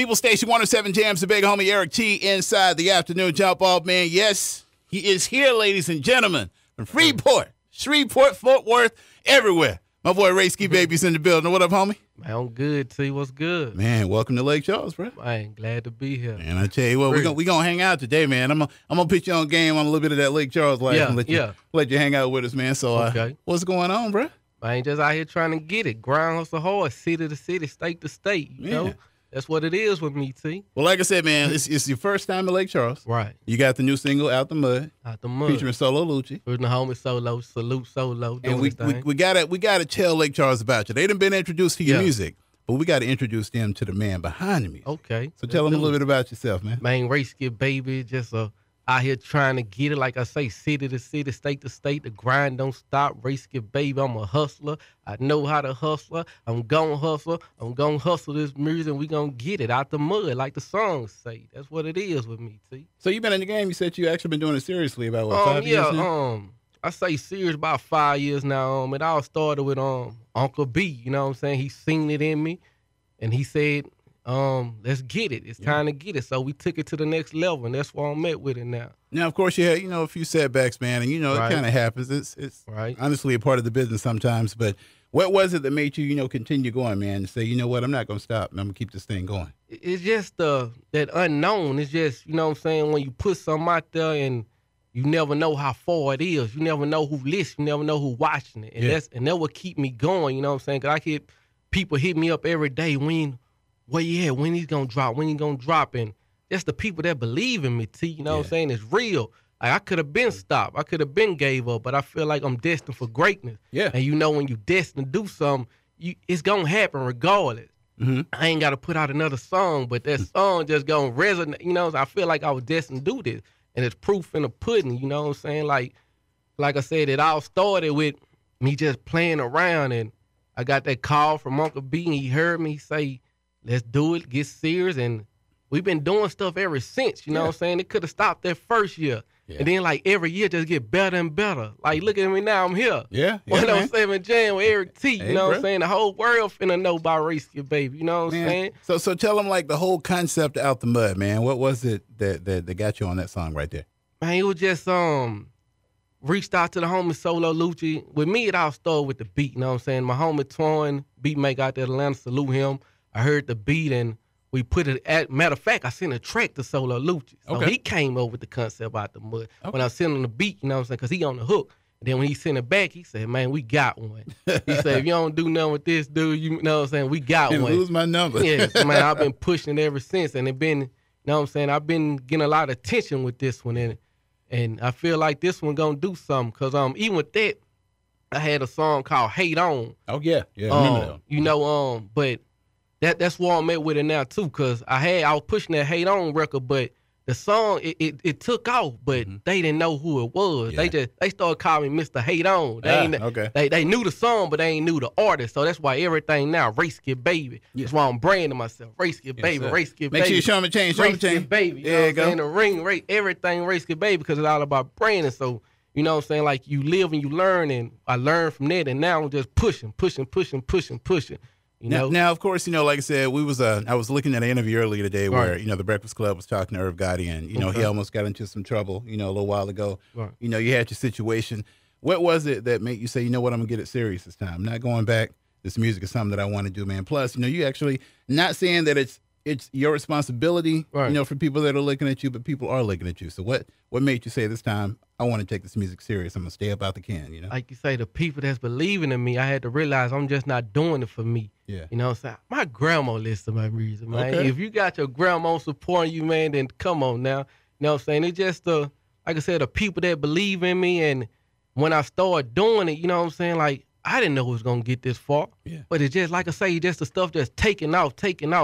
People Station 107 JAMZ, the big homie Erik Tee inside the afternoon jump off, man. Yes, he is here, ladies and gentlemen, from Freeport, Shreveport, Fort Worth, everywhere. My boy Rayski Baby's in the building. What up, homie? Man, I'm good, T. What's good? Man, welcome to Lake Charles, bro. Man, glad to be here. And I tell you what, we gonna hang out today, man. I'm gonna put you on game on a little bit of that Lake Charles life and let you hang out with us, man. So, okay. What's going on, bro? I ain't just out here trying to get it. Grind hustle hard, city to city, state to state. You know, that's what it is with me, T. Well, like I said, man, it's your first time in Lake Charles. Right. You got the new single, Out the Mud. Out the Mud. Featuring Solo Lucci. With the homie Solo, salute Solo. And we gotta tell Lake Charles about you. They done been introduced to your music, but we gotta introduce them to the man behind the music. Okay. So tell them a little bit about yourself, man. Man, Rayski Baby, just out here trying to get it. Like I say, city to city, state to state. The grind don't stop. Rayski Baby, I'm a hustler. I know how to hustle. I'm gonna hustle. I'm gonna hustle this music, and we gonna get it out the mud, like the songs say. That's what it is with me, T. So you've been in the game. You said you actually been doing it seriously about what, 5 years now? I say serious about 5 years now. It all started with Uncle B. You know what I'm saying? He seen it in me, and he said, let's get it. It's time to get it. So we took it to the next level, and that's where I'm at with it now. Now, of course, you had, a few setbacks, man, and, it kind of happens. It's honestly a part of the business sometimes. But what was it that made you, continue going, man, and say, you know what, I'm not going to stop, and I'm going to keep this thing going? It's just that unknown. It's just, you know what I'm saying, when you put something out there and you never know how far it is. You never know who listens. You never know who watching it. And that would keep me going, you know what I'm saying? Because I get people hit me up every day, where you at? When he's gonna drop? When he gonna drop? And that's the people that believe in me, T. You know what I'm saying? It's real. Like, I could have been stopped. I could have been gave up, but I feel like I'm destined for greatness. Yeah. And when you destined to do something, it's gonna happen regardless. Mm-hmm. I ain't gotta put out another song, but that song just gonna resonate. I feel like I was destined to do this. And it's proof in the pudding, you know what I'm saying? Like I said, it all started with me just playing around, and I got that call from Uncle B, and he heard me say, let's do it, get serious, and we've been doing stuff ever since, you know what I'm saying? It could have stopped that first year. And then, every year just get better and better. Like, look at me now, I'm here. 107 Jam with Erik Tee, you know what I'm saying? The whole world finna know about Rayski Baby, you know what I'm saying? So tell them, the whole concept Out the Mud, man. What was it that got you on that song right there? Man, it was just, reached out to the homie Solo Lucci. With me, it all started with the beat, you know what I'm saying? My homie Twan, beat maker out there in Atlanta, salute him. I heard the beat, and we put it matter of fact, I sent a track to Solo Lucci. So he came up with the concept Out the Mud. When I sent him the beat, you know what I'm saying, because he on the hook. And then when he sent it back, he said, man, we got one. He said, if you don't do nothing with this, dude, you know what I'm saying, we got one. Lose my number. Yeah, so, man, I've been pushing it ever since. And it been, you know what I'm saying, I've been getting a lot of attention with this one. And I feel like this one going to do something. Because even with that, I had a song called Hate On. Oh, yeah. Yeah, I remember that. But that's where I'm at with it now too, cause I was pushing that Hate On record, but the song it took off, but they didn't know who it was. Yeah. They started calling me Mr. Hate On. They knew the song, but they ain't knew the artist. So that's why everything now Rayski Baby. Yeah. That's why I'm branding myself Rayski Baby, Rayski Baby. Make sure you show them a change. Rayski Baby. You know what I'm saying? The ring, everything Rayski Baby, because it's all about branding. So you know what I'm saying? Like, you live and you learn, and I learned from that, and now I'm just pushing. Now, of course, like I said, I was looking at an interview earlier today where, the Breakfast Club was talking to Irv Gotti, and, he almost got into some trouble, a little while ago. Right. You had your situation. What was it that made you say, you know what, I'm going to get it serious this time? I'm not going back. This music is something that I want to do, man. Plus, you actually, not saying that it's your responsibility, for people that are looking at you, but people are looking at you. So what made you say this time, I want to take this music serious. I'm going to stay up out the can, Like you say, the people that's believing in me, I had to realize I'm just not doing it for me. Yeah. You know what I'm saying? My grandma listens to my music, man. Okay. If you got your grandma supporting you, man, then come on now. You know what I'm saying? It's just, like I said, the people that believe in me, and when I started doing it, you know what I'm saying, like, I didn't know it was going to get this far. Yeah. But it's just, like I say, just the stuff just taking off.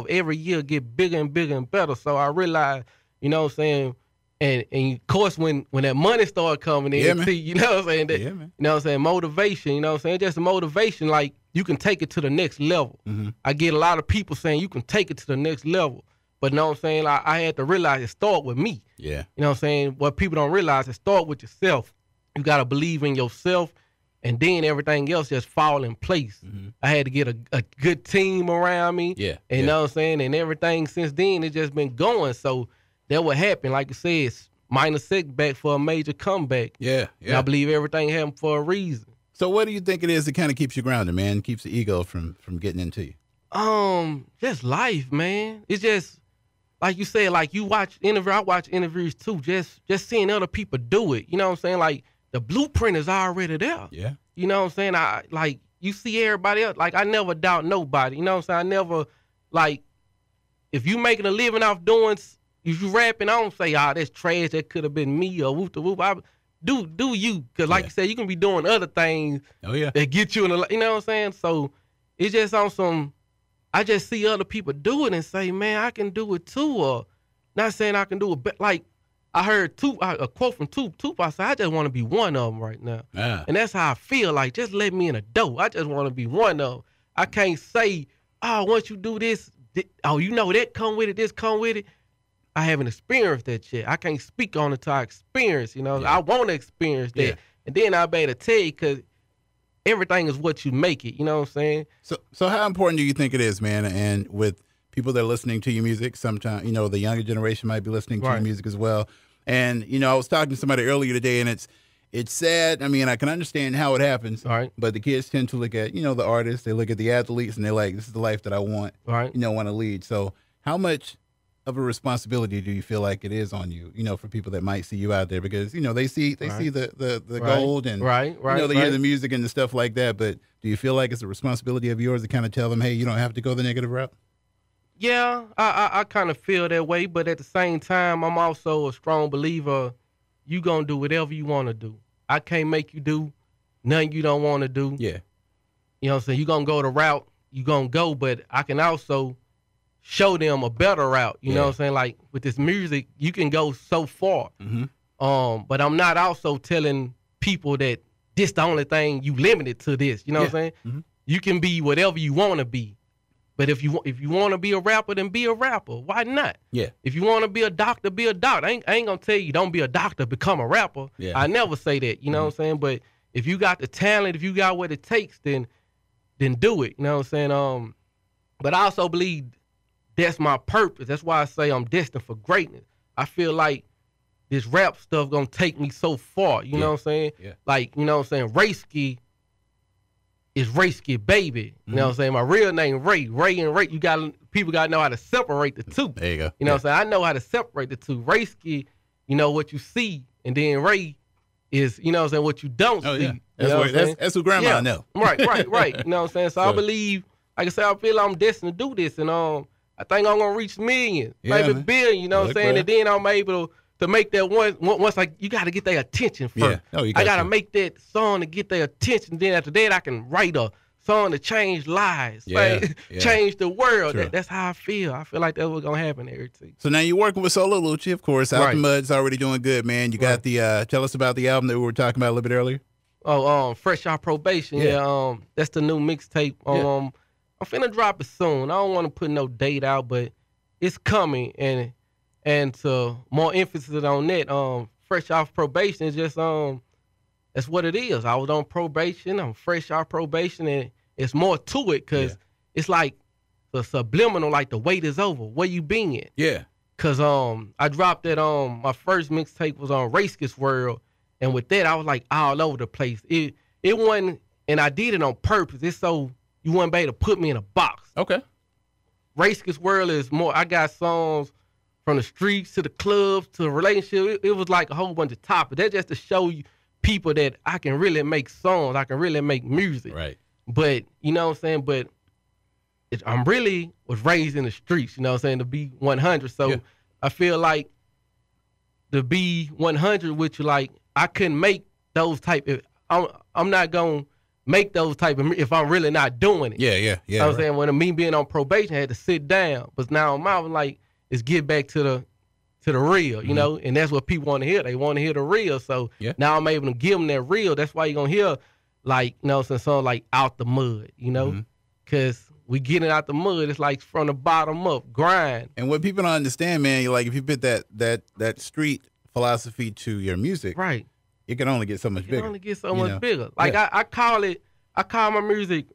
Every year get bigger and bigger and better. So I realized, you know what I'm saying, and of course when that money started coming in, you know what I'm saying, that, you know what I'm saying, motivation, you know what I'm saying, just a motivation, like, you can take it to the next level. I get a lot of people saying you can take it to the next level. But you know what I'm saying, like, I had to realize it start with me. Yeah. You know what I'm saying, what people don't realize, it start with yourself. You got to believe in yourself. and then everything else just fall in place. I had to get a good team around me. Yeah. And you know what I'm saying? And everything since then, it's just been going. So that what happened. Like you said, minor setback for a major comeback. Yeah. And I believe everything happened for a reason. So what do you think it is that kind of keeps you grounded, man? Keeps the ego from getting into you? Just life, man. It's just like you said, like you watch interview. I watch interviews too. Just seeing other people do it. You know what I'm saying? Like the blueprint is already there. Yeah. You know what I'm saying? I like you see everybody else. Like I never doubt nobody. You know what I'm saying? I never like if you making a living off doing, if you rapping, I don't say, that's trash. That could have been me or whoop the whoop. Do you? Because like you said, you can be doing other things. Oh yeah. That get you in the. You know what I'm saying? So it's just on some. I just see other people do it and say, man, I can do it too. Or not saying I can do it, but like I heard a quote from Tupac said, I just want to be one of them right now. Yeah. And that's how I feel. Like, just let me in a door. I just want to be one of them. I can't say, once you do this, you know that come with it, this come with it. I haven't experienced that shit. I can't speak on it till I experience, you know. Yeah. I want to experience that. Yeah. And then I better tell you, because everything is what you make it, you know what I'm saying? So how important do you think it is, man? And with people that are listening to your music, sometimes, you know, the younger generation might be listening to your music as well. And, you know, I was talking to somebody earlier today, and it's sad. I mean, I can understand how it happens, but the kids tend to look at, you know, the artists, they look at the athletes, and they're like, this is the life that I want, you know, want to lead. So how much of a responsibility do you feel like it is on you, you know, for people that might see you out there? Because, you know, they see the gold and, you know, they hear the music and the stuff like that. But do you feel like it's a responsibility of yours to kind of tell them, hey, you don't have to go the negative route? Yeah, I kind of feel that way. But at the same time, I'm also a strong believer you going to do whatever you want to do. I can't make you do nothing you don't want to do. Yeah. You know what I'm saying? You're going to go the route you're going to go, but I can also show them a better route. You know what I'm saying? Like with this music, you can go so far. But I'm not also telling people that this the only thing you limited to this. You know what I'm saying? You can be whatever you want to be. But if you want to be a rapper, then be a rapper. Why not? Yeah. If you want to be a doctor, be a doctor. I ain't gonna tell you don't be a doctor, become a rapper. Yeah. I never say that. You know what I'm saying? But if you got the talent, if you got what it takes, then do it. You know what I'm saying? But I also believe that's my purpose. That's why I say I'm destined for greatness. I feel like this rap stuff gonna take me so far. You know what I'm saying? Yeah. Like, you know what I'm saying? Rayski is Rayski Baby. You know what I'm saying? My real name, Ray. Ray and Ray. People gotta know how to separate the two. There you go. You know what I'm saying? I know how to separate the two. Rayski, you know what you see, and then Ray is, you know what I'm saying, what you don't see. Yeah. That's what grandma know. Right. You know what I'm saying? So I believe, like I said, I feel I'm destined to do this, and I think I'm gonna reach millions, maybe billion. You know what I'm saying? And then I'm able to make that once you got to get their attention first. Yeah. I got to make that song to get their attention. Then after that, I can write a song to change lives, change the world. That's how I feel. I feel like that's what's gonna happen, Erik Tee. So now you're working with Solo Lucci, of course. Out the Mud's already doing good, man. You got the tell us about the album that we were talking about a little bit earlier. Fresh Off Probation. Yeah. That's the new mixtape. I'm finna drop it soon. I don't want to put no date out, but it's coming, and to more emphasis on that, Fresh Off Probation is just that's what it is. I was on probation. I'm fresh off probation, and it's more to it because it's like the subliminal, like the wait is over. Where you been? Yeah. Cause I dropped that my first mixtape was on Rayski's World, and with that I was like all over the place. It wasn't, and I did it on purpose. It's so you wouldn't be able to put me in a box. Okay. Rayski's World is more. I got songs from the streets to the clubs to the relationship. It was like a whole bunch of topics. That's just to show you people that I can really make songs. I can really make music. Right. But you know what I'm saying. But I'm really was raised in the streets. You know what I'm saying, to be 100. So I feel like to be 100 with you, like I couldn't make those type. I'm not gonna make those type of if I'm really not doing it. Yeah. You know what I'm saying, when me being on probation, I had to sit down. But now I'm out, like it's get back to the real, you know, and that's what people want to hear. They want to hear the real. So now I'm able to give them that real. That's why you're gonna hear, like, you know, some song like Out the Mud, you know, because we getting out the mud. It's like from the bottom up, grind. And what people don't understand, man, like if you put that street philosophy to your music, right? it can only get so much bigger. It can only get so much bigger. Like I call my music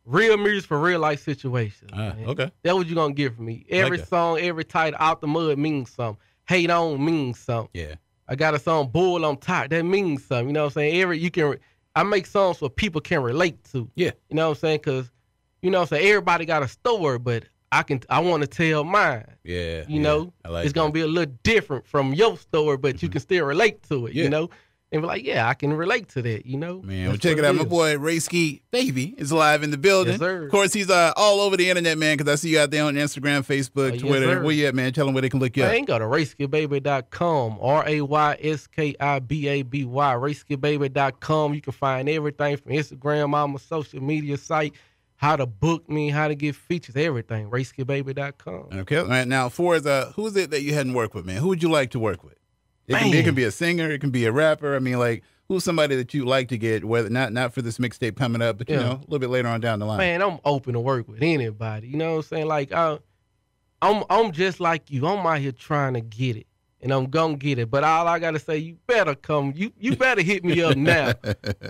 real music for real life situations. Okay. That's what you're gonna get from me. Every song, every title, Out the Mud means something. Hate On means something. Yeah. I got a song, Bull on Top, that means something. You know what I'm saying? I make songs where people can relate to. Yeah. You know what I'm saying? Cause, you know what I'm saying, everybody got a story, but I want to tell mine. Yeah. You know? It's gonna be a little different from your story, but you can still relate to it, you know? And be like, yeah, I can relate to that, you know? Man, well, check it out. My boy, Rayski Baby, is live in the building. Yes, sir. Of course, he's all over the internet, man, because I see you out there on Instagram, Facebook, Twitter. Yes, where you at, man? Tell them where they can look you up. Man, go to RayskiBaby.com, RayskiBaby, RayskiBaby.com. You can find everything from Instagram, all my social media site, how to book me, how to get features, everything, RayskiBaby.com. Okay, man. Now, who is it that you hadn't worked with, man? Who would you like to work with? It can be a singer, it can be a rapper. I mean, like, who's somebody that you like to get, whether not for this mixtape coming up, but you know, a little bit later on down the line. Man, I'm open to work with anybody. You know what I'm saying? Like, I'm just like you. I'm out here trying to get it, and I'm gonna get it. But all I gotta say, you better come. You better hit me up now.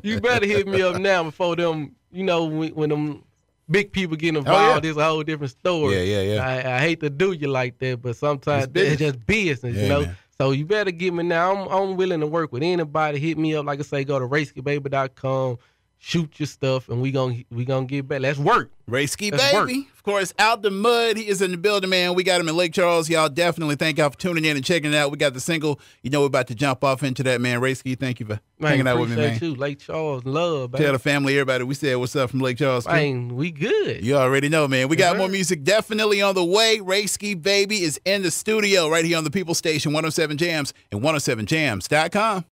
You better hit me up now before them. You know, when them big people get involved, it's a whole different story. Yeah. I hate to do you like that, but sometimes it's just business, you know. Man. So you better get me now. I'm willing to work with anybody. Hit me up, like I say, go to RayskiBaby.com, shoot your stuff, and we gonna get back. Let's work. Rayski Baby, of course, Out the Mud. He is in the building, man. We got him in Lake Charles. Y'all definitely thank y'all for tuning in and checking it out. We got the single. You know we're about to jump off into that, man. Rayski, thank you for hanging out with me, man. Appreciate you. Lake Charles, love, baby. Tell the family, everybody, we said what's up from Lake Charles. Man, we good. You already know, man. We got more music definitely on the way. Rayski Baby is in the studio right here on the People Station, 107 JAMZ and 107jams.com.